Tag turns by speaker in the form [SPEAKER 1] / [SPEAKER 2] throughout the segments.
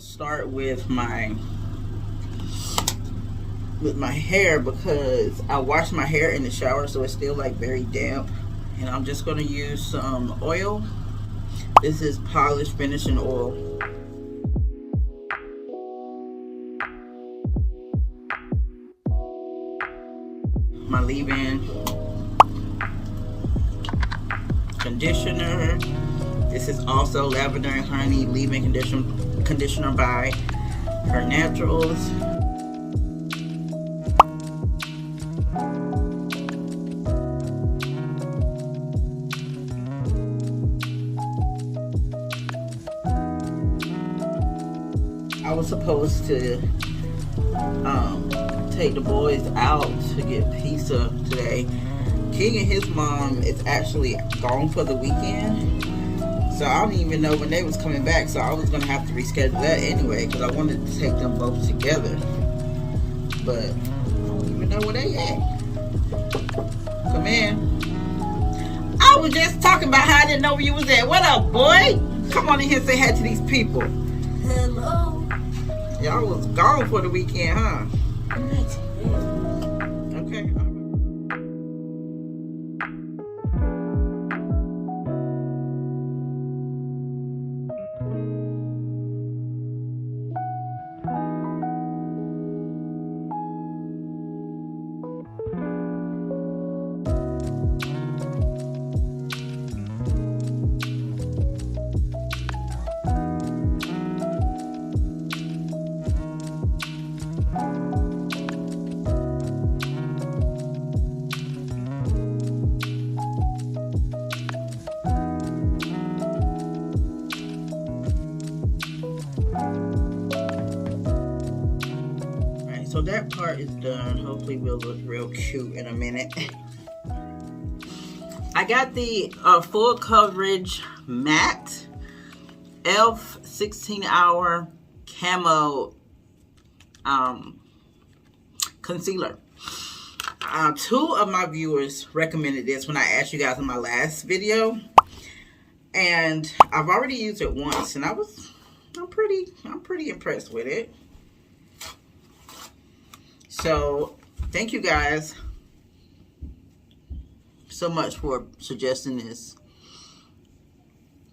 [SPEAKER 1] start with my hair because I washed my hair in the shower, so it's still like very damp. And I'm just going to use some oil. This is Polish Finishing Oil. My leave-in conditioner. This is also Lavender and Honey leave-in conditioner by Her Naturals. I was supposed to take the boys out to get pizza today. King and his mom is actually gone for the weekend, so I don't even know when they was coming back, so I was gonna have to reschedule that anyway because I wanted to take them both together, but I don't even know where they at. Come in. I was just talking about how I didn't know where you was at. What up, boy? Come on in here and say hi to these people.
[SPEAKER 2] Hello.
[SPEAKER 1] Y'all was gone for the weekend, huh? Okay. So that part is done. Hopefully we'll look real cute in a minute. I got the full coverage matte e.l.f. 16-hour camo concealer. Two of my viewers recommended this when I asked you guys in my last video, and I've already used it once, and I'm pretty impressed with it. So thank you guys so much for suggesting this,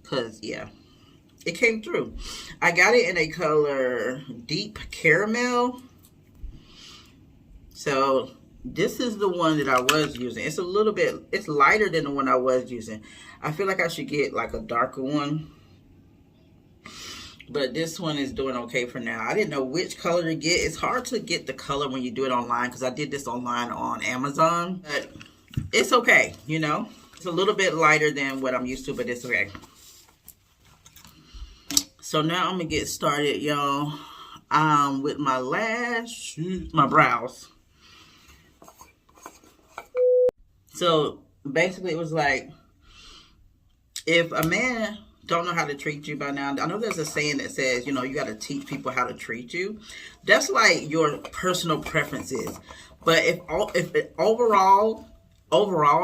[SPEAKER 1] because yeah, it came through. I got it in a color deep caramel. So this is the one that I was using. It's a little bit, it's lighter than the one I was using. I feel like I should get like a darker one, but this one is doing okay for now. I didn't know which color to get. It's hard to get the color when you do it online, because I did this online on Amazon. But it's okay, you know. It's a little bit lighter than what I'm used to, but it's okay. So now I'm going to get started, y'all, with my lashes, my brows. So basically it was like, if a man don't know how to treat you by now, I know there's a saying that says, you know, you got to teach people how to treat you. That's like your personal preferences. But if overall,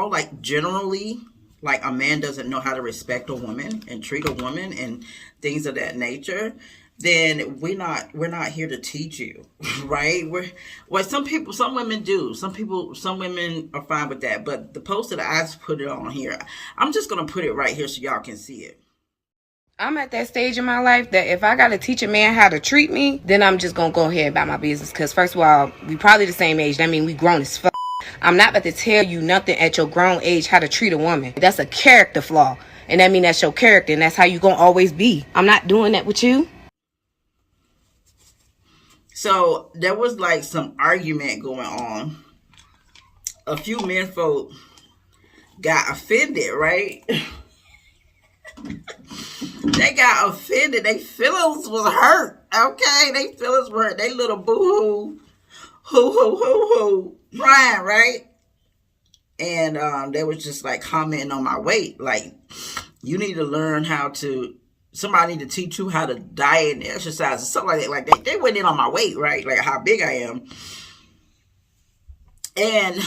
[SPEAKER 1] like generally, like a man doesn't know how to respect a woman and treat a woman and things of that nature, then we're not here to teach you, right? Some women do. Some women are fine with that. But the post that I put it on here, I'm just gonna put it right here so y'all can see it.
[SPEAKER 2] I'm at that stage in my life that if I got to teach a man how to treat me, then I'm just going to go ahead about my business. Because first of all, we probably the same age. That means we grown as fuck. I'm not about to tell you nothing at your grown age how to treat a woman. That's a character flaw. And that means that's your character. And that's how you going to always be. I'm not doing that with you.
[SPEAKER 1] So there was like some argument going on. A few men folk got offended, right? They got offended. They feelings was hurt. Okay, they feelings were hurt. They little boo hoo crying, right? And they was just like commenting on my weight, like, you need to learn how to, somebody need to teach you how to diet and exercise and stuff like that. Like they went in on my weight, right? Like how big I am. And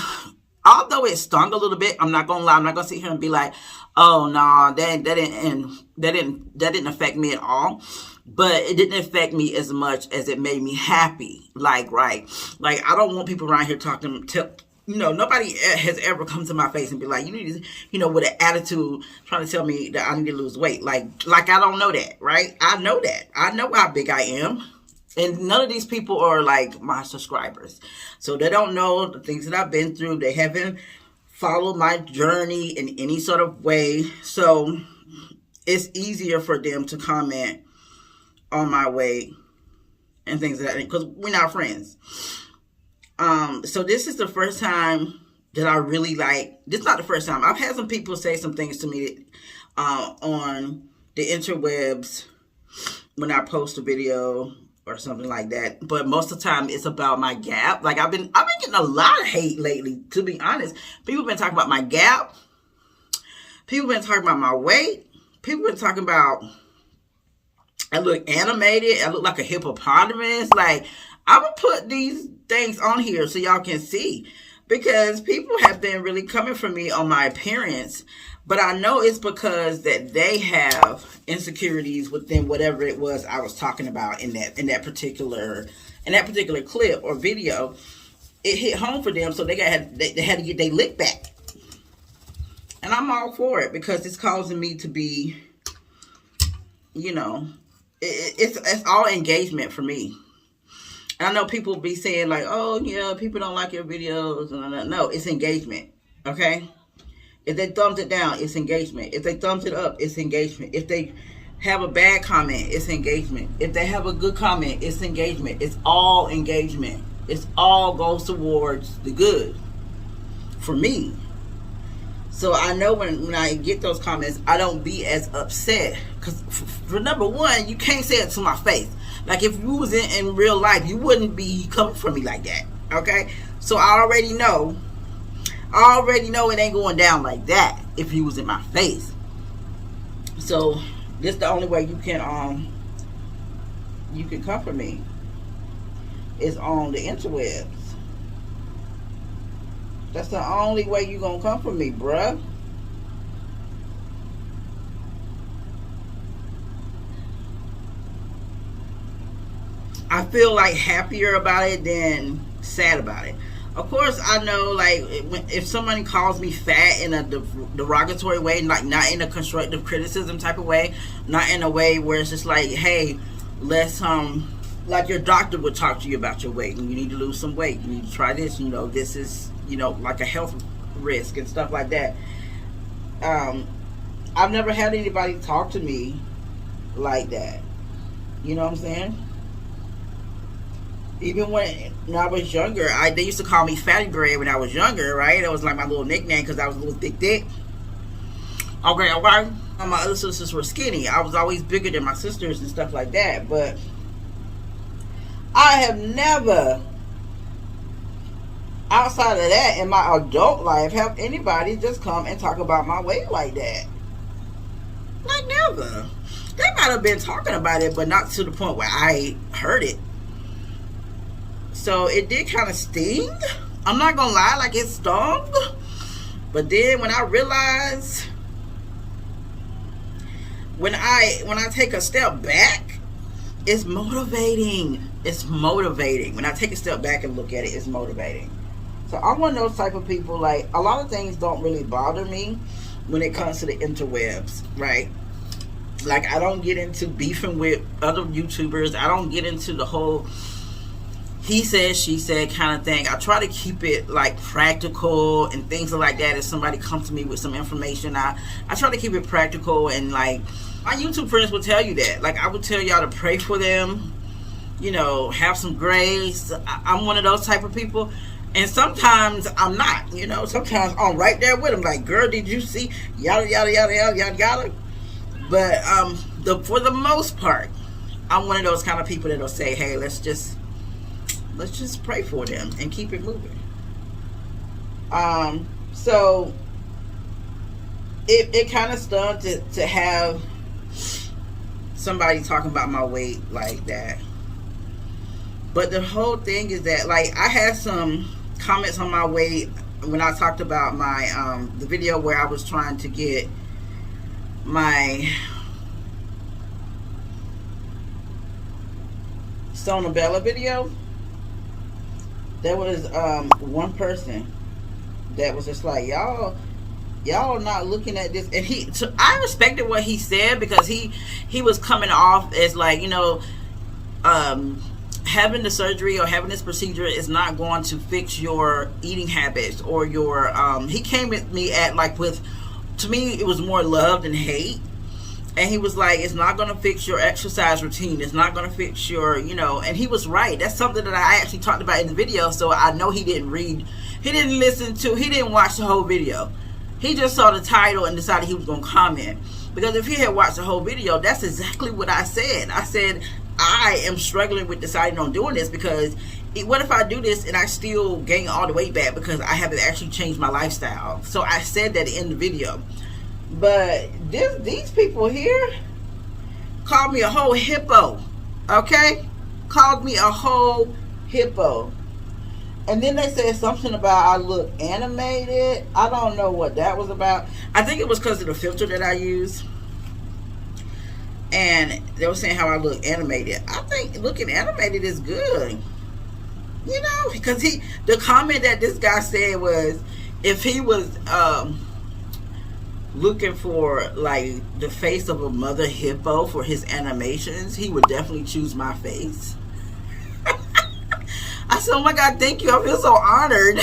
[SPEAKER 1] although it stung a little bit, I'm not gonna lie, I'm not gonna sit here and be like, oh no, that didn't affect me at all. but it didn't affect me as much as it made me happy. Like, right. Like, I don't want people around here talking to, nobody has ever come to my face and be like, you need to, with an attitude trying to tell me that I need to lose weight. Like I don't know that, right? I know that. I know how big I am. And none of these people are like my subscribers. So they don't know the things that I've been through. They haven't followed my journey in any sort of way. So it's easier for them to comment on my weight and things like that, because we're not friends. So this is the first time that I really this is not the first time. I've had some people say some things to me on the interwebs when I post a video or something like that. But most of the time it's about my gap. Like I've been getting a lot of hate lately, to be honest. People have been talking about my gap. People have been talking about my weight. People have been talking about I look animated. I look like a hippopotamus. Like, I'm going to put these things on here so y'all can see. Because people have been really coming for me on my appearance. But I know it's because that they have insecurities within whatever it was I was talking about in that particular clip or video. It hit home for them, so they had to get their lick back. And I'm all for it because it's causing me to be, it's all engagement for me. And I know people be saying like, oh yeah, people don't like your videos. No, it's engagement. Okay? If they thumbs it down, it's engagement. If they thumbs it up, it's engagement. If they have a bad comment, it's engagement. If they have a good comment, it's engagement. It's all engagement. It's all goes towards the good for me. So I know when I get those comments, I don't be as upset. Because for number one, you can't say it to my face. Like if you was in real life, you wouldn't be coming for me like that. Okay? So I already know it ain't going down like that if you was in my face. So this the only way you can come for me is on the interwebs. That's the only way you gonna come for me, bruh. I feel like happier about it than sad about it. Of course, I know, like, if somebody calls me fat in a derogatory way, like not in a constructive criticism type of way, not in a way where it's just like, hey, let's like your doctor would talk to you about your weight and you need to lose some weight. You need to try this. This is like a health risk and stuff like that. I've never had anybody talk to me like that. You know what I'm saying? Even when I was younger, they used to call me Fatty Bread when I was younger, right? That was like my little nickname because I was a little thick. Okay. My other sisters were skinny. I was always bigger than my sisters and stuff like that. But I have never, outside of that, in my adult life, have anybody just come and talk about my weight like that. Like never. They might have been talking about it, but not to the point where I heard it. So it did kind of sting. I'm not gonna lie, like it stung. But then when I realized, when I take a step back, it's motivating. It's motivating. When I take a step back and look at it, it's motivating. So I'm one of those type of people, like, a lot of things don't really bother me when it comes to the interwebs, right? Like, I don't get into beefing with other YouTubers. I don't get into the whole he said, she said kind of thing. I try to keep it like practical and things like that. If somebody comes to me with some information, I try to keep it practical, and like my YouTube friends will tell you that. Like I would tell y'all to pray for them, have some grace. I'm one of those type of people. And sometimes I'm not, sometimes I'm right there with them. Like, girl, did you see? Yada, yada, yada, yada, yada, yada. But for the most part, I'm one of those kind of people that'll say, hey, let's just pray for them and keep it moving. So it kind of stung to have somebody talking about my weight like that. But the whole thing is that, like, I had some comments on my weight when I talked about my the video where I was trying to get my Sona Bella video, there was one person that was just like, y'all not looking at this. And so I respected what he said, because he was coming off as like, having the surgery or having this procedure is not going to fix your eating habits or your he came at me at like with, to me it was more love than hate. And he was like, it's not going to fix your exercise routine. It's not going to fix your, and he was right. That's something that I actually talked about in the video. So I know he didn't read, he didn't watch the whole video. He just saw the title and decided he was going to comment. Because if he had watched the whole video, that's exactly what I said. I said, I am struggling with deciding on doing this, because what if I do this and I still gain all the weight back because I haven't actually changed my lifestyle? So I said that in the video. But these people here called me a whole hippo, okay? Called me a whole hippo. And then they said something about I look animated. I don't know what that was about. I think it was because of the filter that I use. And they were saying how I look animated. I think looking animated is good. Because the comment that this guy said was, if he was looking for like the face of a mother hippo for his animations, he would definitely choose my face. I said, oh my God, thank you. I feel so honored.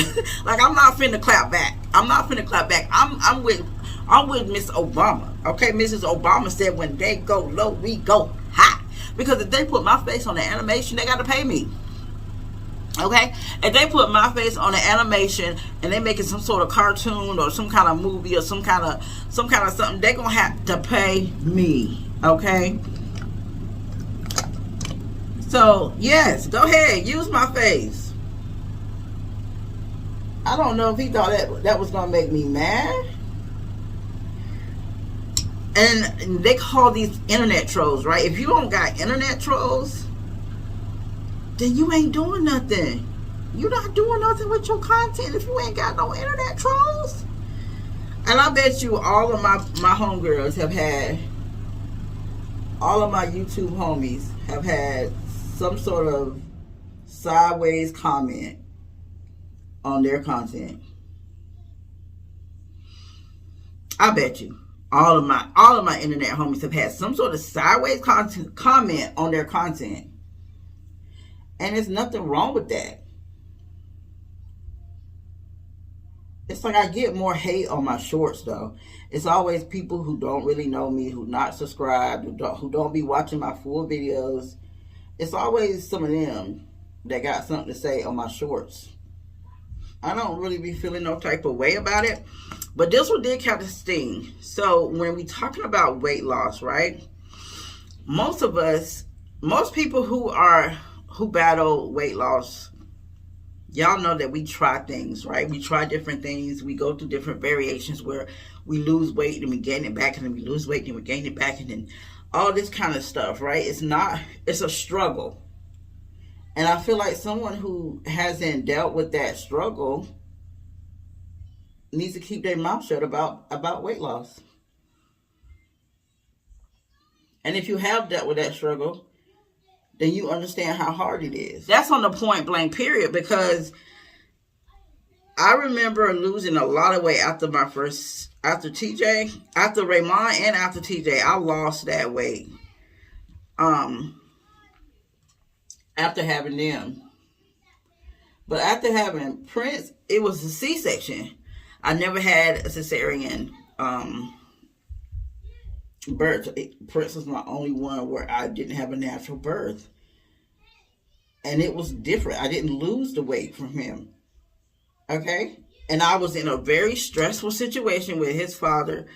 [SPEAKER 1] Like, I'm not finna clap back. I'm with Miss Obama. Okay, Mrs. Obama said, when they go low, we go high. Because if they put my face on the animation, they got to pay me. Okay, if they put my face on the animation and they making some sort of cartoon or some kind of movie or some kind of something, they're gonna have to pay me. Okay, so yes, go ahead, use my face. I don't know if he thought that was gonna make me mad. And they call these internet trolls, right? If you don't got internet trolls, then you ain't doing nothing. You're not doing nothing with your content if you ain't got no internet trolls. And I bet you all of my homegirls have had, all of my YouTube homies have had some sort of sideways comment on their content. I bet you all of my internet homies have had some sort of sideways comment on their content. And there's nothing wrong with that. It's like I get more hate on my shorts though. It's always people who don't really know me, who not subscribed, who don't be watching my full videos. It's always some of them that got something to say on my shorts. I don't really be feeling no type of way about it. But this one did kind of sting. So when we talking about weight loss, right? Most people who battle weight loss, y'all know that we try things, right? We try different things. We go through different variations where we lose weight and we gain it back, and then we lose weight and we gain it back, and then all this kind of stuff, right? It's a struggle. And I feel like someone who hasn't dealt with that struggle needs to keep their mouth shut about weight loss. And if you have dealt with that struggle, then you understand how hard it is. That's on the point blank period, because I remember losing a lot of weight after TJ, after Raymond and after TJ. I lost that weight after having them. But after having Prince, it was a C-section. I never had a cesarean birth. Prince was my only one where I didn't have a natural birth. And it was different. I didn't lose the weight from him. Okay? And I was in a very stressful situation with his father.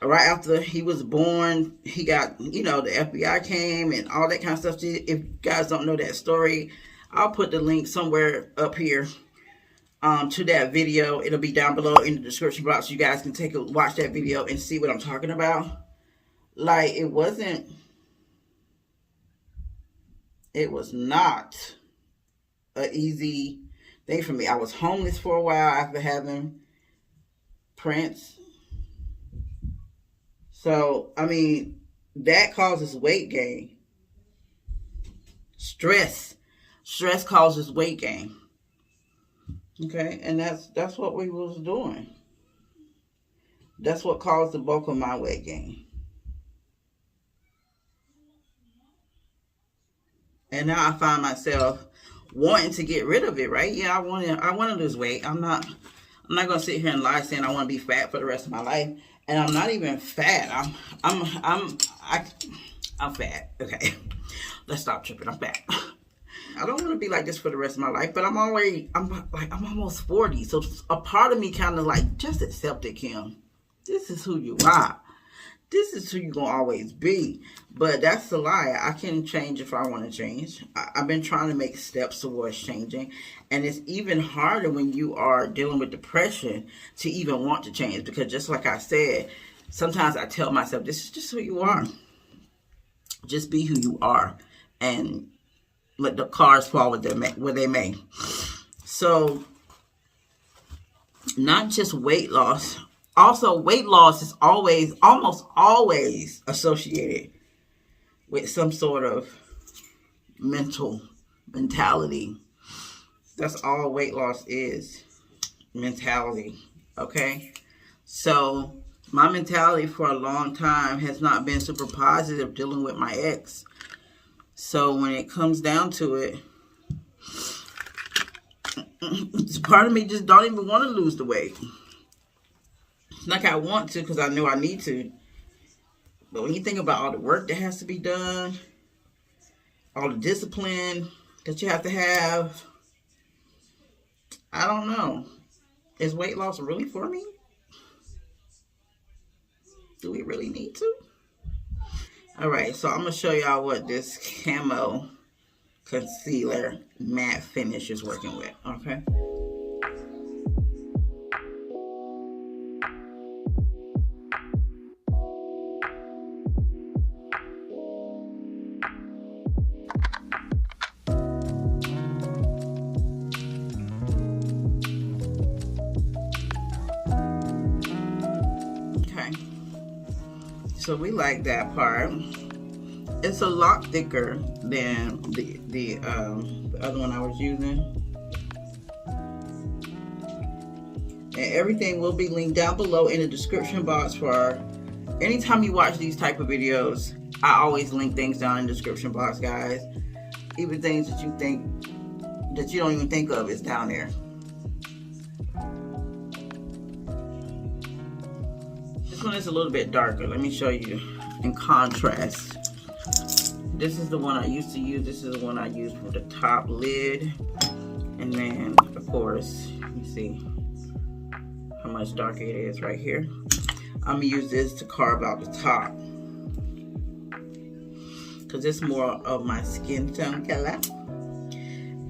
[SPEAKER 1] Right after he was born, he got, the FBI came and all that kind of stuff. If you guys don't know that story, I'll put the link somewhere up here to that video. It'll be down below in the description box. You guys can watch that video and see what I'm talking about. Like, it was not an easy thing for me. I was homeless for a while after having Prince. So, that causes weight gain. Stress causes weight gain. Okay, and that's what we was doing. That's what caused the bulk of my weight gain. And now I find myself wanting to get rid of it, right? Yeah, I want to lose weight. I'm not gonna sit here and lie saying I want to be fat for the rest of my life. And I'm not even fat. I'm fat. Okay. Let's stop tripping. I'm fat. I don't want to be like this for the rest of my life, but I'm almost 40. So a part of me kind of like, just accept it, Kim. This is who you are. This is who you're going to always be. But that's a lie. I can change if I want to change. I've been trying to make steps towards changing. And it's even harder when you are dealing with depression to even want to change. Because just like I said, sometimes I tell myself, this is just who you are. Just be who you are. And let the cards fall where they may. So, not just weight loss. Also, weight loss is almost always associated with some sort of mentality. That's all weight loss is. Mentality. Okay? So, my mentality for a long time has not been super positive dealing with my ex. So when it comes down to it, part of me just don't even want to lose the weight. It's like I want to because I know I need to. But when you think about all the work that has to be done, all the discipline that you have to have, I don't know. Is weight loss really for me? Do we really need to? Alright, so I'm going to show y'all what this camo concealer matte finish is working with, okay? Okay. So we like that part. It's a lot thicker than the other one I was using. And everything will be linked down below in the description box for anytime you watch these type of videos. I always link things down in the description box, guys. Even things that you think that you don't even think of is down there. This one is a little bit darker. Let me show you in contrast. This is the one I used to use. This is the one I used for the top lid. And then, of course, you see how much darker it is right here. I'm going to use this to carve out the top. Because it's more of my skin tone color.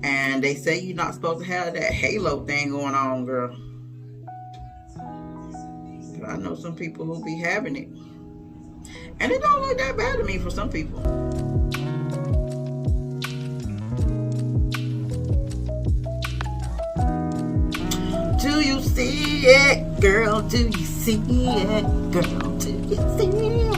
[SPEAKER 1] And they say you're not supposed to have that halo thing going on, girl. But I know some people who be having it. And it don't look that bad to me for some people. Do you see it, girl? Do you see it, girl? Do you see it?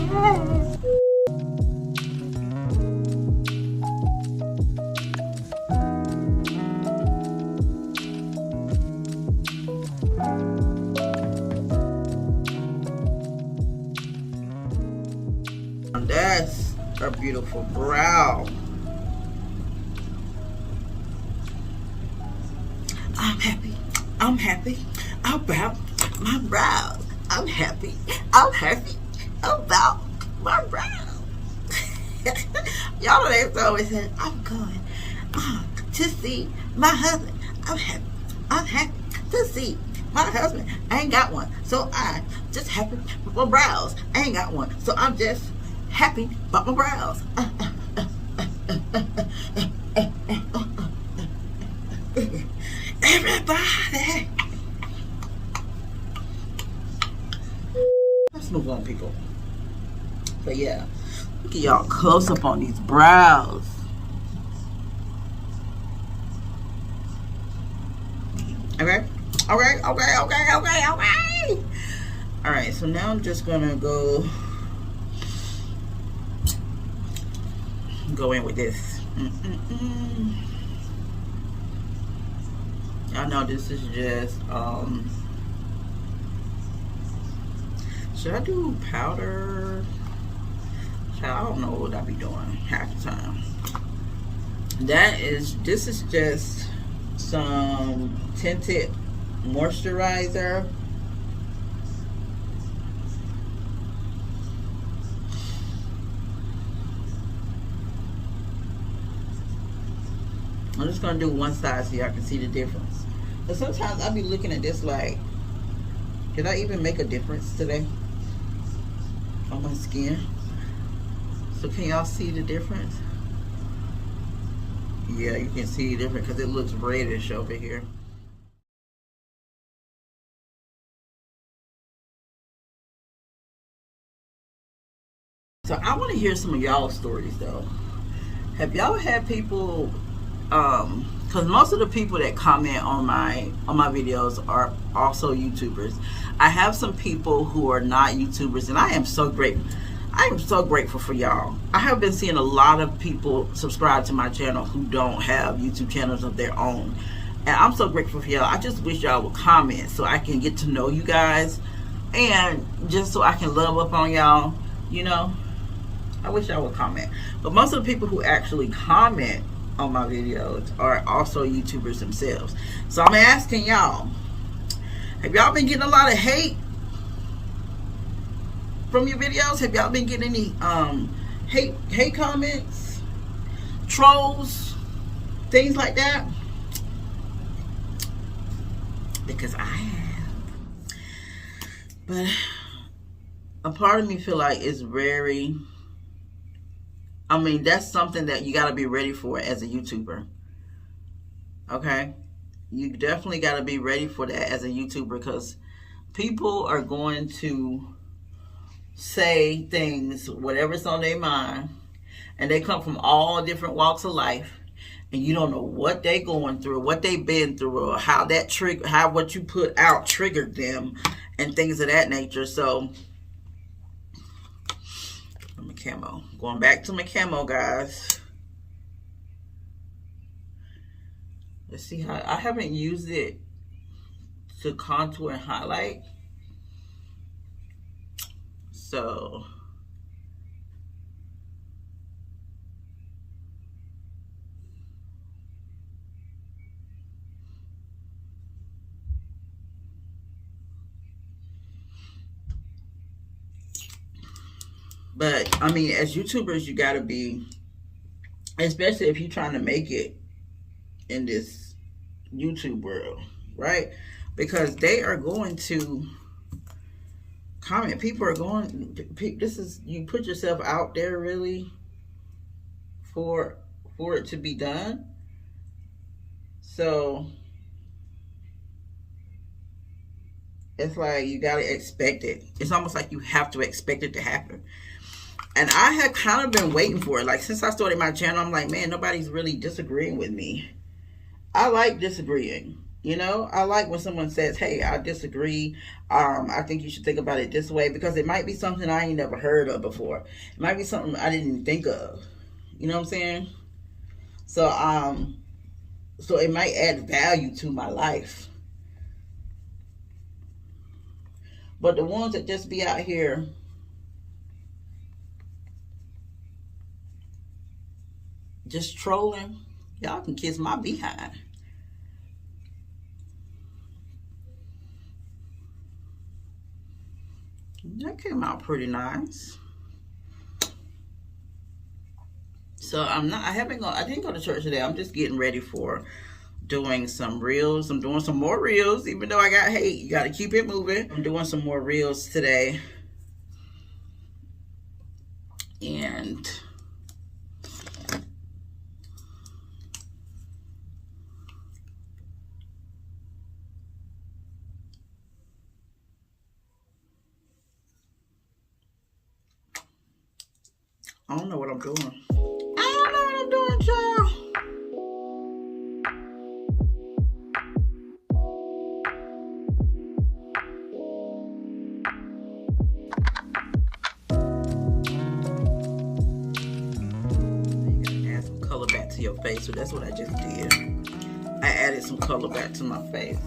[SPEAKER 1] That's a beautiful brow. I'm happy. I'm happy about my brows. I'm happy. I'm happy about my brows. Y'all know they always say, I'm going to see my husband. I'm happy. I'm happy to see my husband. I ain't got one. So I'm just happy with my brows. I ain't got one. So I'm just happy about my brows. Everybody. Let's move on, people. But yeah, look at y'all close up on these brows. Okay. Alright, so now I'm just gonna go in with this I know this is just should I do powder? I don't know what I be doing half the time. This is just some tinted moisturizer. I'm just gonna do one side so y'all can see the difference. But sometimes I'll be looking at this like, did I even make a difference today on my skin? So can y'all see the difference? Yeah, you can see the difference because it looks reddish over here. So I want to hear some of y'all's stories though. Have y'all had people, because most of the people that comment on my videos are also YouTubers. I have some people who are not YouTubers, and I am so grateful for y'all. I have been seeing a lot of people subscribe to my channel who don't have YouTube channels of their own, and I'm so grateful for y'all. I just wish y'all would comment so I can get to know you guys, and just so I can love up on y'all, you know. I wish y'all would comment. But most of the people who actually comment on my videos are also YouTubers themselves. So I'm asking y'all, have y'all been getting a lot of hate from your videos? Have y'all been getting any hate comments, trolls, things like that? Because I have. But a part of me feel like it's very, I mean, that's something that you got to be ready for as a YouTuber. Okay? You definitely got to be ready for that as a YouTuber, because people are going to say things, whatever's on their mind, and they come from all different walks of life, and you don't know what they going through, what they've been through, or how what you put out triggered them, and things of that nature. So my camo. Going back to my camo, guys. Let's see how I haven't used it to contour and highlight. So but I mean, as YouTubers, you gotta be, especially if you're trying to make it in this YouTube world, right? Because they are going to comment. People are going, this is, you put yourself out there really for it to be done. So it's like you gotta expect it. It's almost like you have to expect it to happen. And I had kind of been waiting for it. Like, since I started my channel, I'm like, man, nobody's really disagreeing with me. I like disagreeing. You know, I like when someone says, hey, I disagree. I think you should think about it this way, because it might be something I ain't never heard of before. It might be something I didn't even think of. You know what I'm saying? So, so it might add value to my life. But the ones that just be out here just trolling, y'all can kiss my behind. That came out pretty nice. So I didn't go to church today. I'm just getting ready for doing some reels. I'm doing some more reels, even though I got hate. You got to keep it moving. I'm doing some more reels today. And I don't know what I'm doing. I don't know what I'm doing, child. You gotta add some color back So that's what I just did. I added some color back to my face.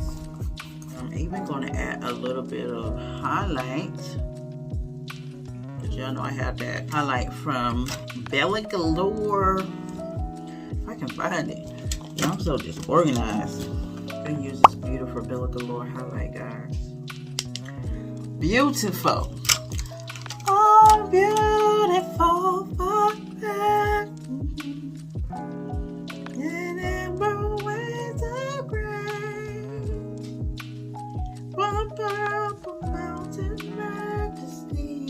[SPEAKER 1] I'm even going to add a little bit of highlight. Because y'all know I have that highlight from GALORE. If I can find it. Yeah, I'm so disorganized. I'm going to use this beautiful GALORE highlight, guys. Beautiful. Oh, beautiful. And emerald waves of grace from purple mountain majesty.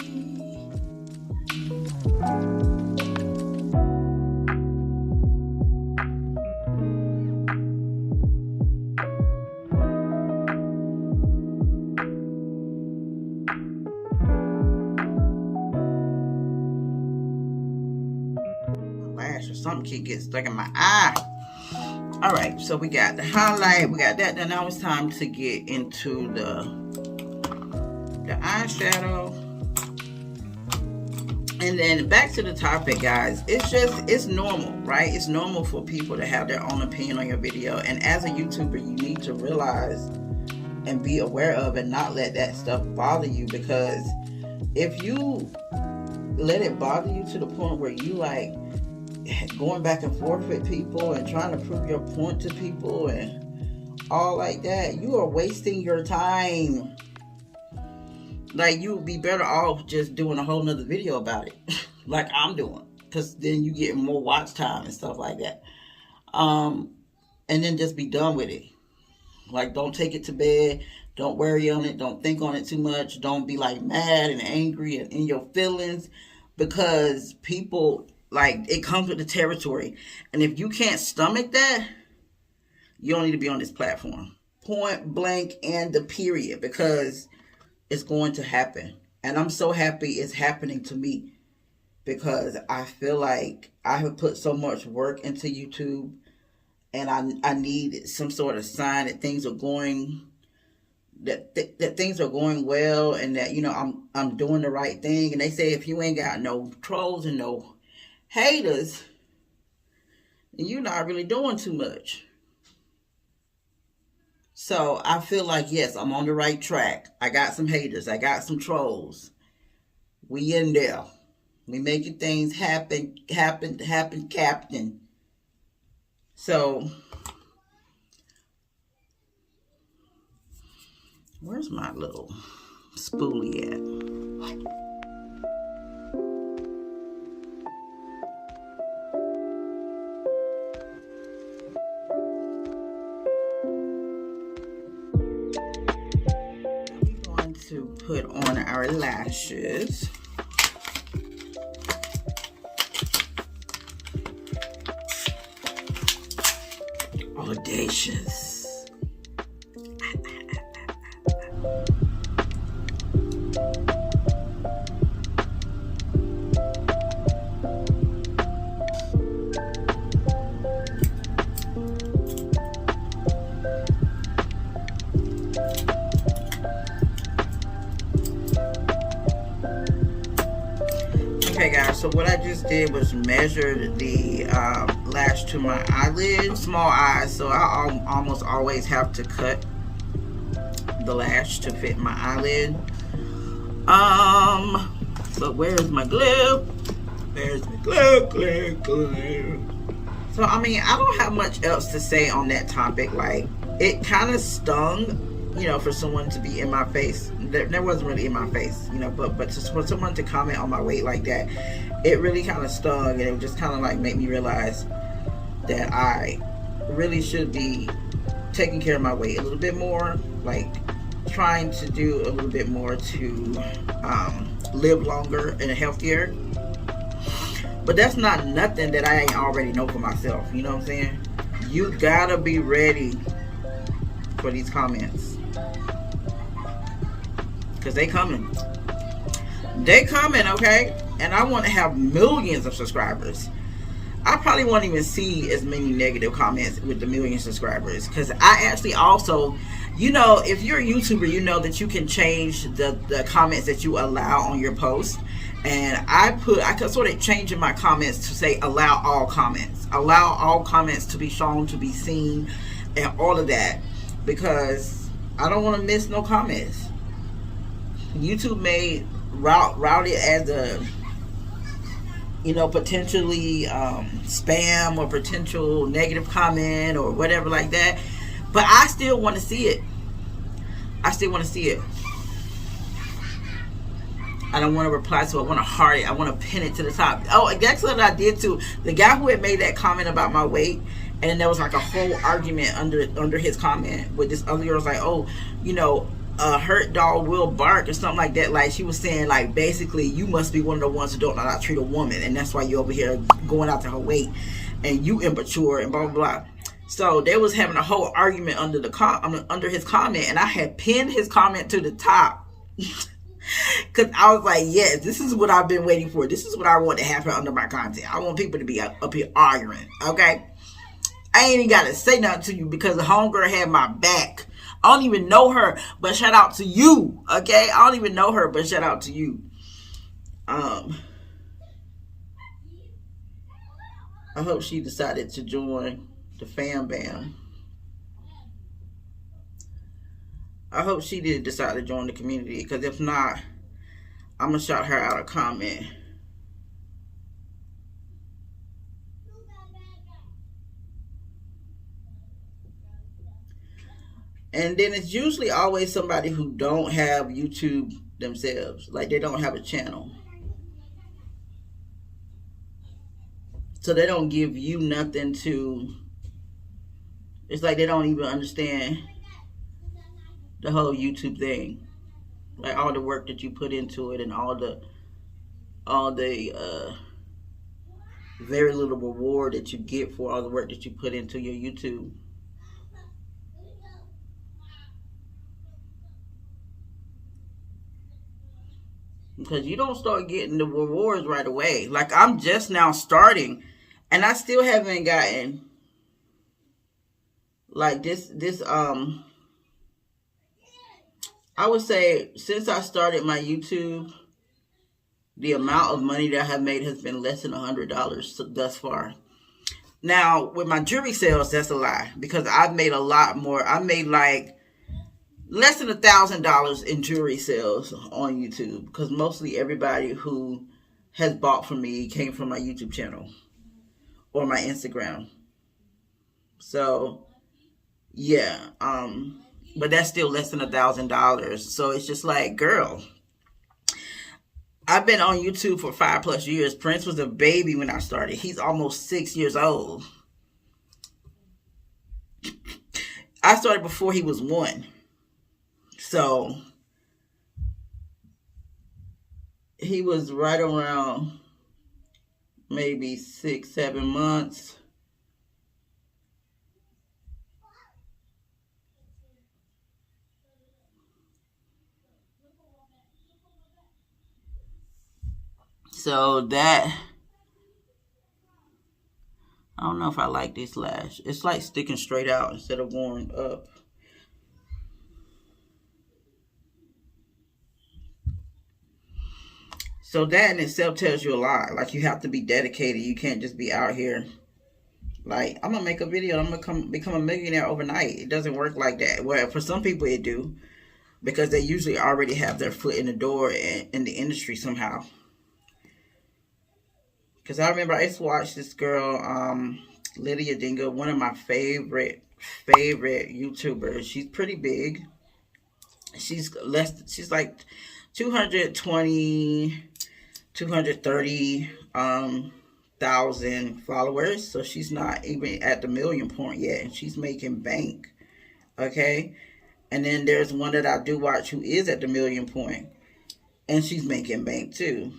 [SPEAKER 1] Lash or something keep getting stuck in my eye. All right, so we got the highlight, we got that. Then now it's time to get into the eyeshadow. And then back to the topic, guys. It's normal, right? It's normal for people to have their own opinion on your video. And as a YouTuber, you need to realize and be aware of and not let that stuff bother you. Because if you let it bother you to the point where you like going back and forth with people and trying to prove your point to people and all like that, you are wasting your time. Like, you would be better off just doing a whole nother video about it like I'm doing, because then you get more watch time and stuff like that. And then just be done with it. Like, don't take it to bed, don't worry on it, don't think on it too much, don't be like mad and angry and in your feelings, because people, like, it comes with the territory. And if you can't stomach that, you don't need to be on this platform. Point blank and the period. Because it's going to happen. And I'm so happy it's happening to me. Because I feel like I have put so much work into YouTube. And I need some sort of sign that things are going, that things are going well. And that, you know, I'm doing the right thing. And they say if you ain't got no trolls and no haters, and you're not really doing too much. So I feel like, yes, I'm on the right track. I got some haters, I got some trolls. We in there, we making things happen, Captain. So where's my little spoolie at? To put on our lashes. Audacious. Okay, guys, so what I just did was measure the lash to my eyelid. Small eyes, so I almost always have to cut the lash to fit my eyelid. But where's my glue? There's my glue. So, I mean, I don't have much else to say on that topic. Like, it kind of stung, you know, for someone to be in my face. There wasn't really in my face, you know, but just for someone to comment on my weight like that, it really kind of stung, and it just kind of like made me realize that I really should be taking care of my weight a little bit more, like trying to do a little bit more to live longer and healthier. But that's not nothing that I ain't already know for myself, you know what I'm saying? You gotta be ready for these comments. Because they coming, okay? And I want to have millions of subscribers. I probably won't even see as many negative comments with the million subscribers, because I actually also, you know, if you're a YouTuber, you know that you can change the comments that you allow on your post. And I sort of changing my comments to say allow all comments. Allow all comments to be shown, to be seen, and all of that. Because I don't want to miss no comments. YouTube may route it as a, potentially spam or potential negative comment or whatever like that. But I still want to see it. I still want to see it. I don't want to reply to it. I want to heart it. I want to pin it to the top. Oh, that's what I did too. The guy who had made that comment about my weight, and then there was like a whole argument under his comment with this other girl. Was like, oh, a hurt dog will bark or something like that. Like she was saying, like basically, you must be one of the ones who don't know how to treat a woman, and that's why you over here going after her weight, and you immature and blah blah blah. So they was having a whole argument under his comment, and I had pinned his comment to the top. Because I was like, yes, this is what I've been waiting for. This is what I want to happen under my content. I want people to be up here arguing, okay? I ain't even got to say nothing to you because the homegirl had my back. I don't even know her, but shout out to you, okay? I don't even know her, but shout out to you. I hope she decided to join the fam bam. I hope she did decide to join the community, because if not, I'm going to shout her out a comment. And then it's usually always somebody who don't have YouTube themselves. Like they don't have a channel. So they don't give you nothing to... It's like they don't even understand the whole YouTube thing, like all the work that you put into it, and all the very little reward that you get for all the work that you put into your YouTube. Because you don't start getting the rewards right away. Like I'm just now starting, and I still haven't gotten like this I would say since I started my YouTube, the amount of money that I have made has been less than $100 thus far. Now, with my jewelry sales, that's a lie, because I've made a lot more. I made like less than $1,000 in jewelry sales on YouTube, because mostly everybody who has bought from me came from my YouTube channel or my Instagram. So, yeah, but that's still less than $1,000. So it's just like, girl, I've been on YouTube for 5+ years. Prince was a baby when I started. He's almost 6 years old. I started before he was 1. So he was right around maybe 6-7 months. So that, I don't know if I like this lash. It's like sticking straight out instead of going up. So that in itself tells you a lot. Like you have to be dedicated. You can't just be out here like, I'm going to make a video, I'm going to become a millionaire overnight. It doesn't work like that. Well, for some people it do, because they usually already have their foot in the door in the industry somehow. Because I remember I used to watch this girl, Lydia Dingo, one of my favorite YouTubers. She's pretty big. She's like 230,000 followers. So she's not even at the million point yet. And she's making bank. Okay? And then there's one that I do watch who is at the million point. And she's making bank too.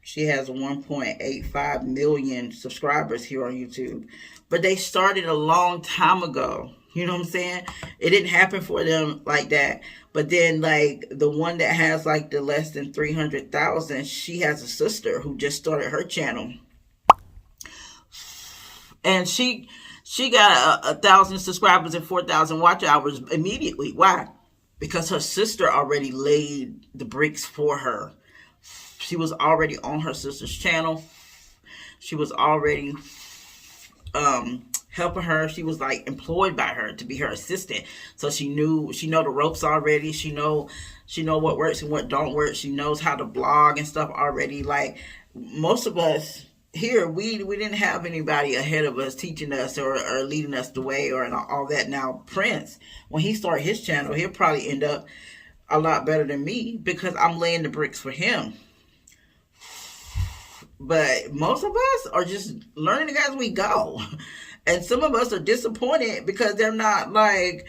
[SPEAKER 1] She has 1.85 million subscribers here on YouTube. But they started a long time ago. You know what I'm saying? It didn't happen for them like that. But then, like, the one that has, like, the less than 300,000, she has a sister who just started her channel. And she got 1,000 subscribers and 4,000 watch hours immediately. Why? Because her sister already laid the bricks for her. She was already on her sister's channel. She was already helping her. She was like employed by her to be her assistant. So she know the ropes already. She know what works and what don't work. She knows how to blog and stuff already. Like most of us here, we didn't have anybody ahead of us teaching us or leading us the way or all that. Now Prince, when he started his channel, he'll probably end up a lot better than me because I'm laying the bricks for him. But most of us are just learning as we go. And some of us are disappointed because they're not like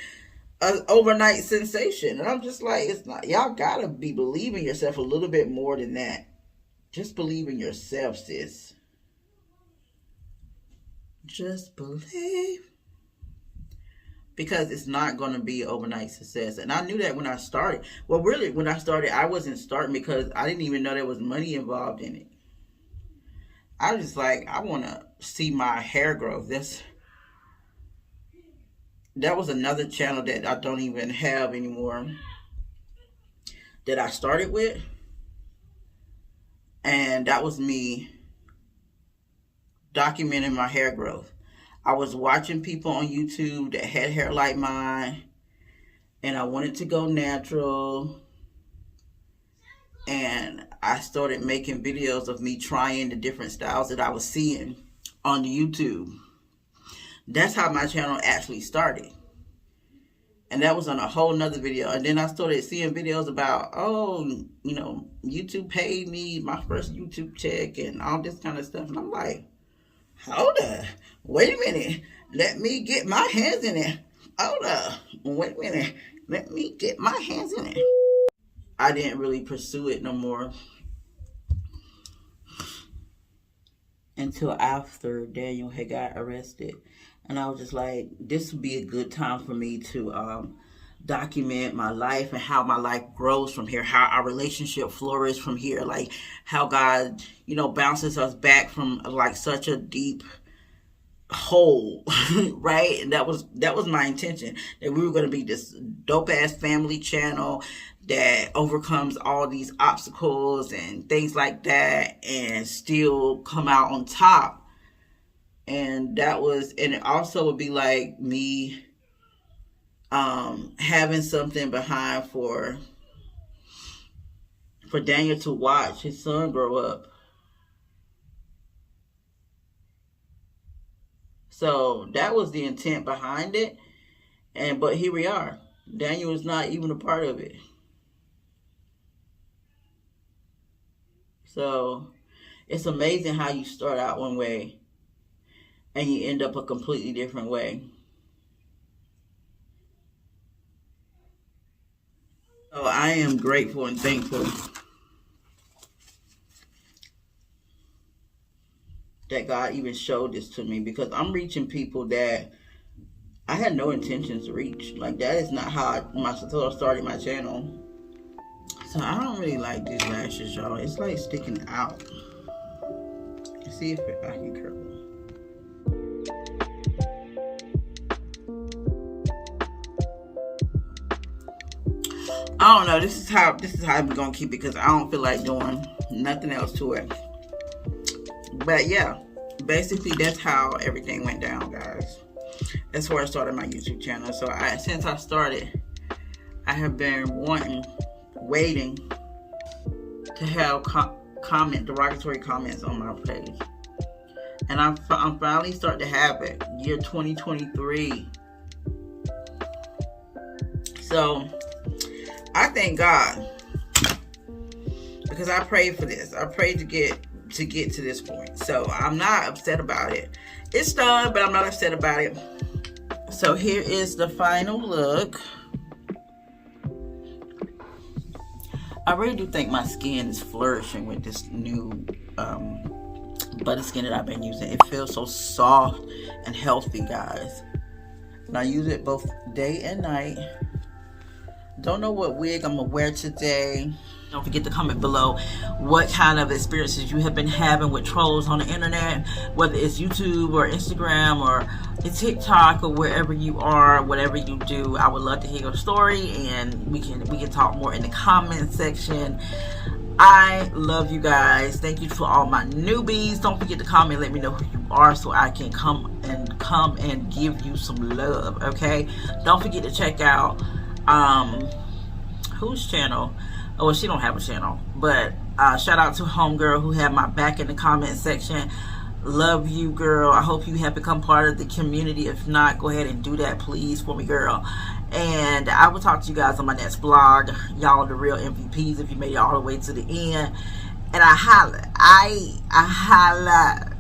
[SPEAKER 1] an overnight sensation. And I'm just like, it's not. Y'all gotta be believing yourself a little bit more than that. Just believe in yourself, sis. Just believe. Because it's not going to be overnight success. And I knew that when I started. Well, really, when I started, I wasn't starting because I didn't even know there was money involved in it. I was just like, I want to see my hair grow. That was another channel that I don't even have anymore that I started with. And that was me documenting my hair growth. I was watching people on YouTube that had hair like mine, and I wanted to go natural. And I started making videos of me trying the different styles that I was seeing on the YouTube. That's how my channel actually started. And that was on a whole nother video. And then I started seeing videos about, YouTube paid me my first YouTube check and all this kind of stuff. And I'm like, hold up. Wait a minute. Let me get my hands in it. Hold up. Wait a minute. Let me get my hands in it. I didn't really pursue it no more until after Daniel had got arrested. And I was just like, this would be a good time for me to document my life and how my life grows from here, how our relationship flourishes from here, like how God, bounces us back from like such a deep hole, right? And that was my intention, that we were going to be this dope ass family channel that overcomes all these obstacles and things like that and still come out on top. And it also would be like me having something behind for Daniel to watch his son grow up. So that was the intent behind it. But here we are. Daniel is not even a part of it. So it's amazing how you start out one way and you end up a completely different way. So I am grateful and thankful that God even showed this to me, because I'm reaching people that I had no intentions to reach. Like, that is not how I started my channel. So I don't really like these lashes, y'all. It's like sticking out. Let's see if I can curl them. I don't know. This is how I'm gonna keep it, because I don't feel like doing nothing else to it. But yeah, basically that's how everything went down, guys. That's where I started my YouTube channel. So since I started, I have been waiting to have derogatory comments on my page, and I'm finally starting to have it. Year 2023. So I thank God, because I prayed for this. I prayed to get to this point. So I'm not upset about it. It's done, but I'm not upset about it. So here is the final look. I really do think my skin is flourishing with this new butter skin that I've been using. It feels so soft and healthy, guys. And I use it both day and night. Don't know what wig I'm gonna wear today. Don't forget to comment below what kind of experiences you have been having with trolls on the internet, whether it's YouTube or Instagram or TikTok or wherever you are, whatever you do. I would love to hear your story, and we can talk more in the comment section. I love you guys. Thank you for all my newbies. Don't forget to comment, let me know who you are so I can come and give you some love. Okay, don't forget to check out whose channel. Oh, well, she don't have a channel, but shout out to homegirl who had my back in the comment section. Love you, girl. I hope you have become part of the community. If not, go ahead and do that, please, for me, girl. And I will talk to you guys on my next vlog. Y'all are the real MVPs if you made it all the way to the end. And I holla.